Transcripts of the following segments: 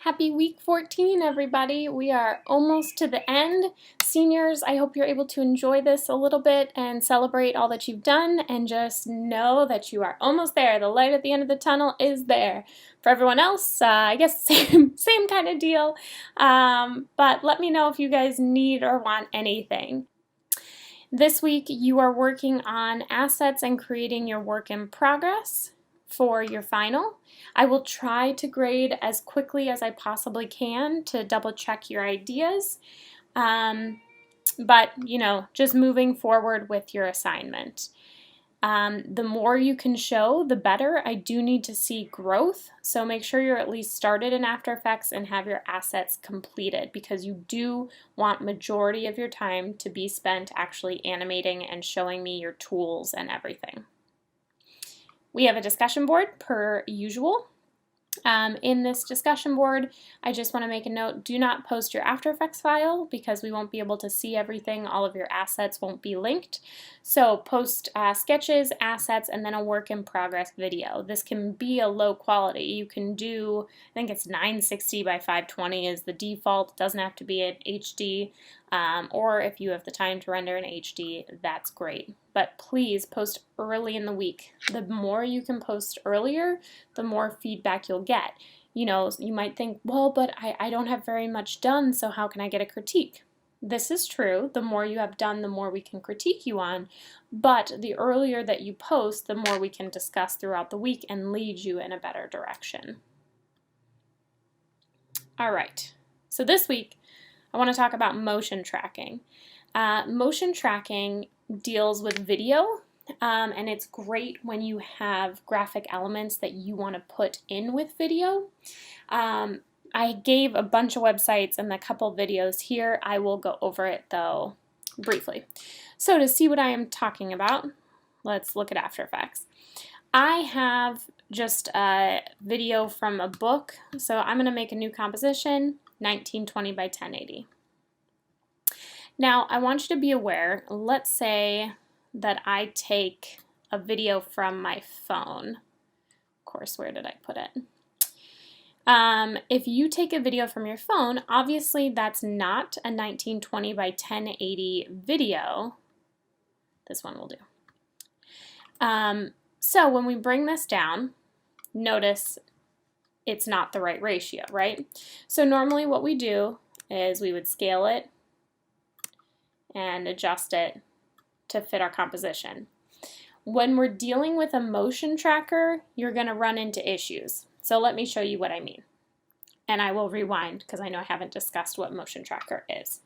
Happy week 14, everybody. We are almost to the end. Seniors, I hope you're able to enjoy this a little bit and celebrate all that you've done and just know that you are almost there. The light at the end of the tunnel is there. For everyone else, I guess same kind of deal. But let me know if you guys need or want anything. This week, you are working on assets and creating your work in progress for your final. I will try to grade as quickly as I possibly can to double check your ideas, but just moving forward with your assignment. The more you can show, the better. I do need to see growth, so make sure you're at least started in After Effects and have your assets completed, because you do want majority of your time to be spent actually animating and showing me your tools and everything. We have a discussion board per usual. In this discussion board, I just want to make a note, do not post your After Effects file because we won't be able to see everything. All of your assets won't be linked. So post sketches, assets, and then a work in progress video. This can be a low quality. You can do, I think it's 960 by 520 is the default. It doesn't have to be an HD. Or if you have the time to render in HD, that's great. But please post early in the week. The more you can post earlier, the more feedback you'll get. You might think, well, but I don't have very much done, so how can I get a critique? This is true. The more you have done, the more we can critique you on. But the earlier that you post, the more we can discuss throughout the week and lead you in a better direction. All right. So this week, I want to talk about motion tracking. Motion tracking deals with video, and it's great when you have graphic elements that you want to put in with video. I gave a bunch of websites and a couple videos here. I will go over it though briefly. So to see what I am talking about, let's look at After Effects. I have just a video from a book, so I'm going to make a new composition, 1920 by 1080. Now, I want you to be aware, let's say that I take a video from my phone. Of course, where did I put it? If you take a video from your phone, obviously that's not a 1920 by 1080 video. This one will do. So when we bring this down, notice it's not the right ratio, right? So normally what we do is we would scale it and adjust it to fit our composition. When we're dealing with a motion tracker, you're going to run into issues. So let me show you what I mean. And I will rewind because I know I haven't discussed what motion tracker is.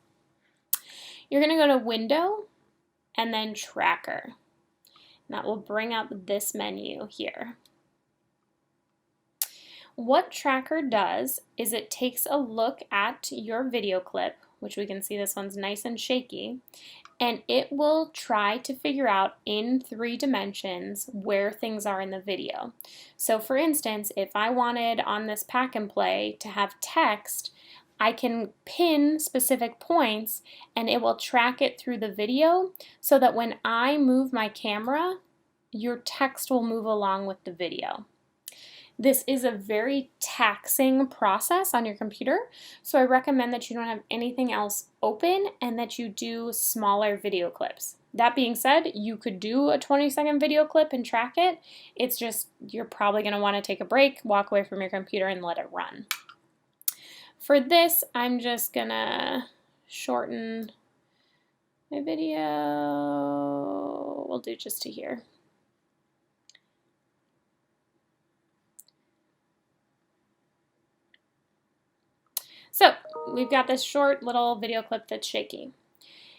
You're going to go to Window and then Tracker. And that will bring up this menu here. What Tracker does is it takes a look at your video clip, which we can see this one's nice and shaky, and it will try to figure out in 3 dimensions where things are in the video. So for instance, if I wanted on this pack and play to have text, I can pin specific points and it will track it through the video so that when I move my camera, your text will move along with the video. This is a very taxing process on your computer, so I recommend that you don't have anything else open and that you do smaller video clips. That being said, you could do a 20-second video clip and track it. It's just you're probably going to want to take a break, walk away from your computer, and let it run. For this, I'm just going to shorten my video. We'll do just to here. So we've got this short little video clip that's shaky.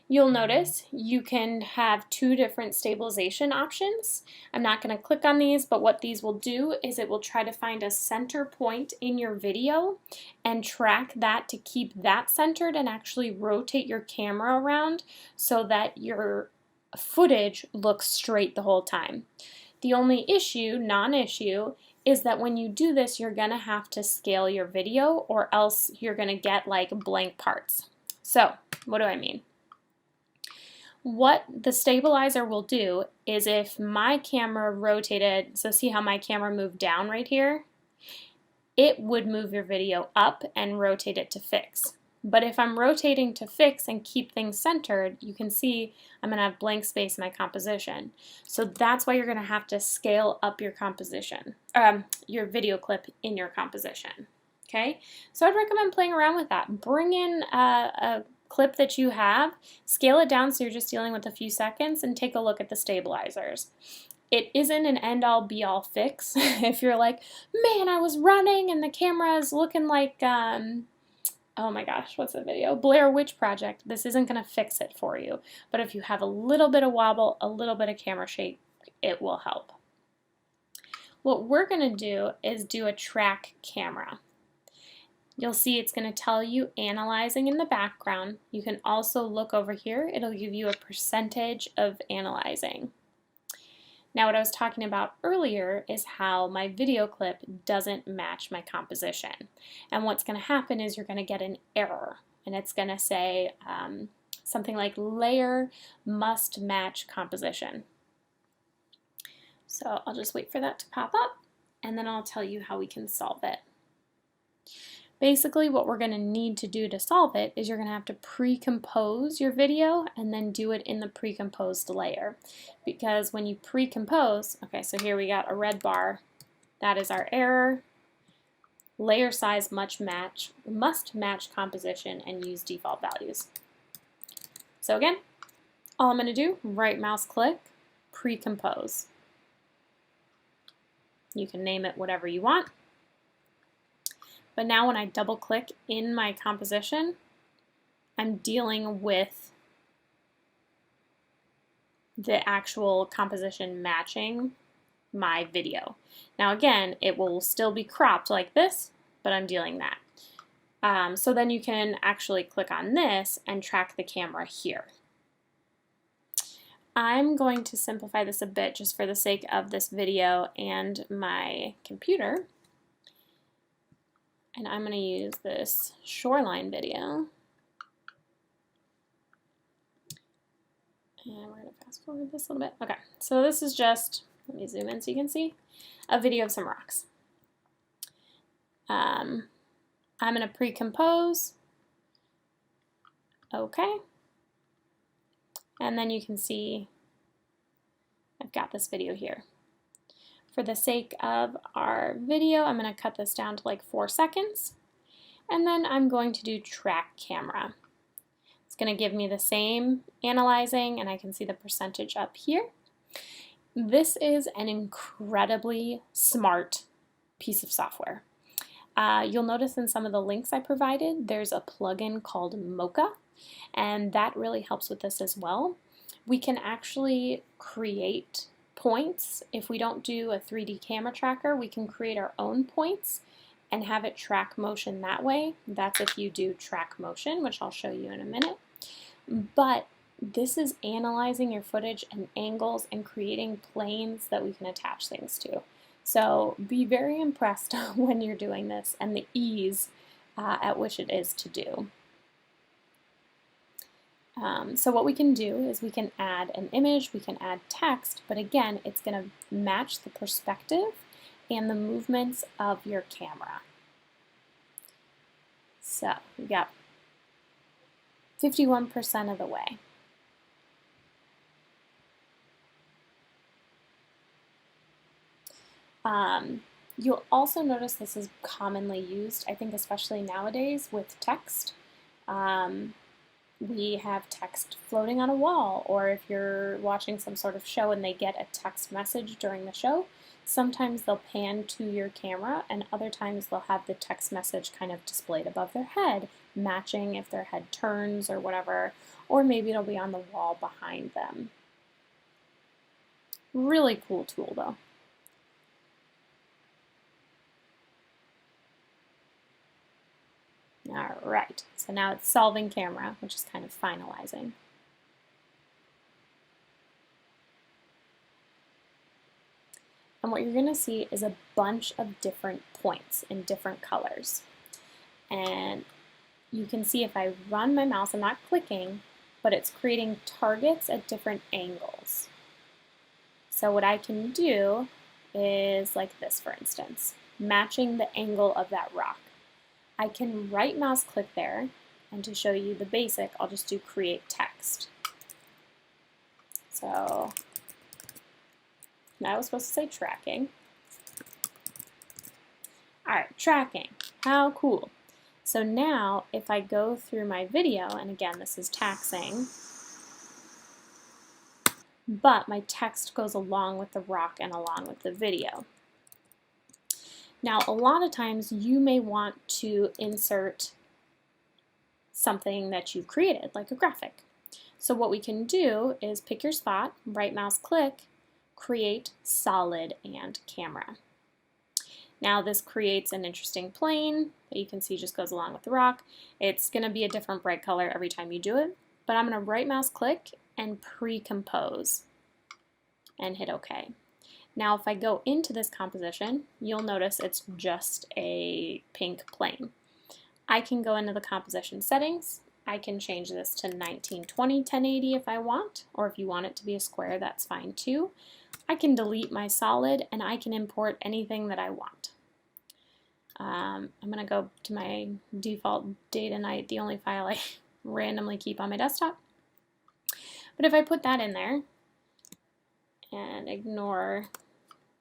You'll notice you can have 2 different stabilization options. I'm not going to click on these, but what these will do is it will try to find a center point in your video and track that to keep that centered and actually rotate your camera around so that your footage looks straight the whole time. The only issue, non-issue, is that when you do this, you're going to have to scale your video or else you're going to get like blank parts. So, what do I mean? What the stabilizer will do is if my camera rotated, so see how my camera moved down right here? it would move your video up and rotate it to fix. But if I'm rotating to fix and keep things centered, you can see I'm going to have blank space in my composition. So that's why you're going to have to scale up your composition, your video clip in your composition. Okay, so I'd recommend playing around with that. Bring in a clip that you have, scale it down so you're just dealing with a few seconds, and take a look at the stabilizers. It isn't an end-all be-all fix. If you're like, man, I was running and the camera is looking like, oh my gosh, what's the video? Blair Witch Project. This isn't going to fix it for you. But if you have a little bit of wobble, a little bit of camera shake, it will help. What we're going to do is do a track camera. You'll see it's going to tell you analyzing in the background. You can also look over here. It'll give you a percentage of analyzing. Now, what I was talking about earlier is how my video clip doesn't match my composition. And what's going to happen is you're going to get an error, and it's going to say something like layer must match composition. So I'll just wait for that to pop up, and then I'll tell you how we can solve it. Basically, what we're going to need to do to solve it is you're going to have to pre-compose your video and then do it in the pre-composed layer. Because when you pre-compose, okay, so here we got a red bar. That is our error. Layer size must match composition and use default values. So again, all I'm going to do, right mouse click, pre-compose. You can name it whatever you want. But now when I double click in my composition, I'm dealing with the actual composition matching my video. Now again, it will still be cropped like this, but I'm dealing that. So then you can actually click on this and track the camera here. I'm going to simplify this a bit just for the sake of this video and my computer. And I'm going to use this shoreline video. And we're going to fast forward this a little bit. Okay, so this is just, let me zoom in so you can see, a video of some rocks. I'm going to pre-compose. Okay. And then you can see I've got this video here. For the sake of our video, I'm going to cut this down to like 4 seconds. And then I'm going to do track camera. It's going to give me the same analyzing, and I can see the percentage up here. This is an incredibly smart piece of software. You'll notice in some of the links I provided, there's a plugin called Mocha, and that really helps with this as well. We can actually create points. If we don't do a 3D camera tracker, we can create our own points and have it track motion that way. That's if you do track motion, which I'll show you in a minute. But this is analyzing your footage and angles and creating planes that we can attach things to. So be very impressed when you're doing this and the ease at which it is to do. So what we can do is we can add an image, we can add text, but again, it's going to match the perspective and the movements of your camera. So we got 51% of the way. You'll also notice this is commonly used, I think especially nowadays, with text. We have text floating on a wall, or if you're watching some sort of show and they get a text message during the show, sometimes they'll pan to your camera and other times they'll have the text message kind of displayed above their head, matching if their head turns or whatever, or maybe it'll be on the wall behind them. Really cool tool though. Alright, so now it's solving camera, which is kind of finalizing. And what you're going to see is a bunch of different points in different colors. And you can see if I run my mouse, I'm not clicking, but it's creating targets at different angles. So what I can do is like this, for instance. matching the angle of that rock. I can right mouse click there, and to show you the basic, I'll just do create text. So now I was supposed to say tracking. All right, tracking, how cool. So now if I go through my video, and again this is taxing, but my text goes along with the rock and along with the video. Now a lot of times you may want to insert something that you've created, like a graphic. So what we can do is pick your spot, right mouse click, create solid and camera. Now this creates an interesting plane that you can see just goes along with the rock. It's going to be a different bright color every time you do it, but I'm going to right mouse click and pre-compose and hit OK. Now if I go into this composition, you'll notice it's just a pink plane. I can go into the composition settings. I can change this to 1920 1080 if I want, or if you want it to be a square, that's fine too. I can delete my solid and I can import anything that I want. I'm going to go to my default data night, the only file I randomly keep on my desktop. But if I put that in there and ignore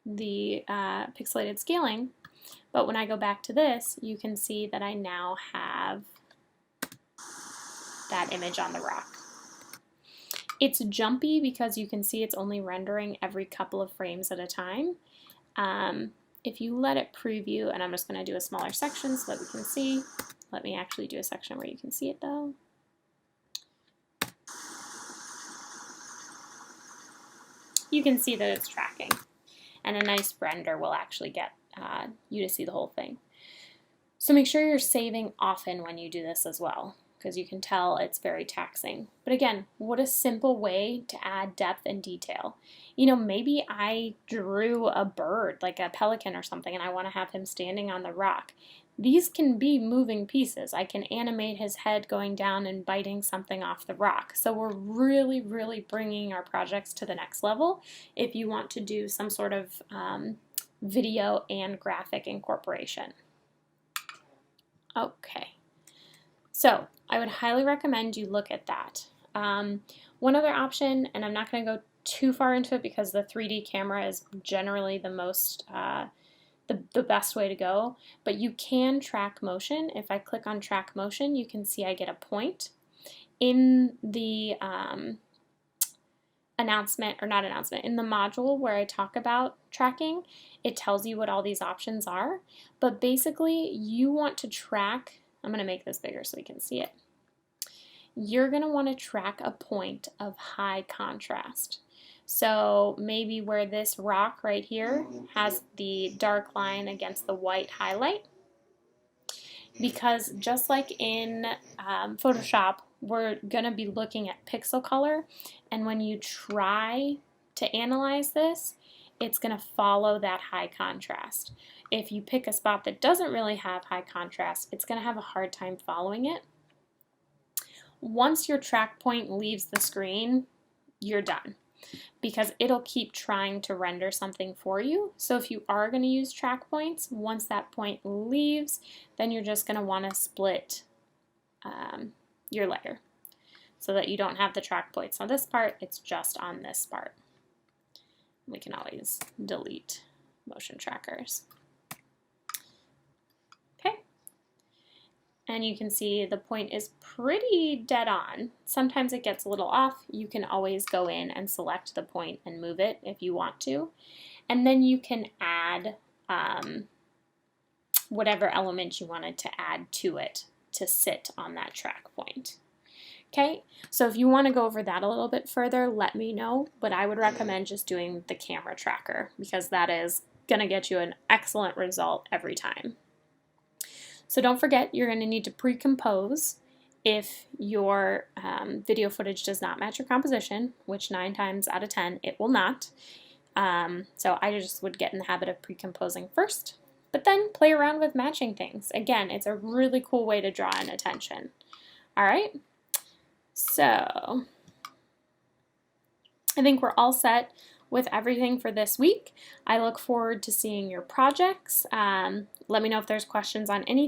the pixelated scaling, but when I go back to this, you can see that I now have that image on the rock. It's jumpy because you can see it's only rendering every couple of frames at a time. If you let it preview, and I'm just going to do a smaller section so that we can see. Let me actually do a section where you can see it though. You can see that it's tracking, and a nice render will actually get you to see the whole thing. So make sure you're saving often when you do this as well, because you can tell it's very taxing. But again, what a simple way to add depth and detail. You know, maybe I drew a bird, like a pelican or something, and I want to have him standing on the rock. These can be moving pieces. I can animate his head going down and biting something off the rock. So we're really, really bringing our projects to the next level if you want to do some sort of video and graphic incorporation. Okay, so I would highly recommend you look at that. One other option, and I'm not going to go too far into it because the 3D camera is generally the most the best way to go, but you can track motion. If I click on track motion, you can see I get a point. In the announcement, or not announcement, in the module where I talk about tracking, it tells you what all these options are, but basically you want to track, I'm going to make this bigger so we can see it. You're going to want to track a point of high contrast. So maybe where this rock right here has the dark line against the white highlight, because just like in Photoshop, we're going to be looking at pixel color, and when you try to analyze this, it's going to follow that high contrast. If you pick a spot that doesn't really have high contrast, it's going to have a hard time following it. Once your track point leaves the screen, you're done, because it'll keep trying to render something for you. So if you are going to use track points, once that point leaves, then you're just going to want to split your layer so that you don't have the track points on this part, it's just on this part. We can always delete motion trackers. Okay, and you can see the point is pretty dead on. Sometimes it gets a little off. You can always go in and select the point and move it if you want to. And then you can add whatever element you wanted to add to it to sit on that track point. Okay, so if you want to go over that a little bit further, let me know, but I would recommend just doing the camera tracker because that is going to get you an excellent result every time. So don't forget, you're going to need to pre-compose if your video footage does not match your composition, which 9 times out of 10 it will not. So I just would get in the habit of pre-composing first, but then play around with matching things. Again, it's a really cool way to draw in attention. All right, so I think we're all set. with everything for this week. I look forward to seeing your projects. Let me know if there's questions on anything.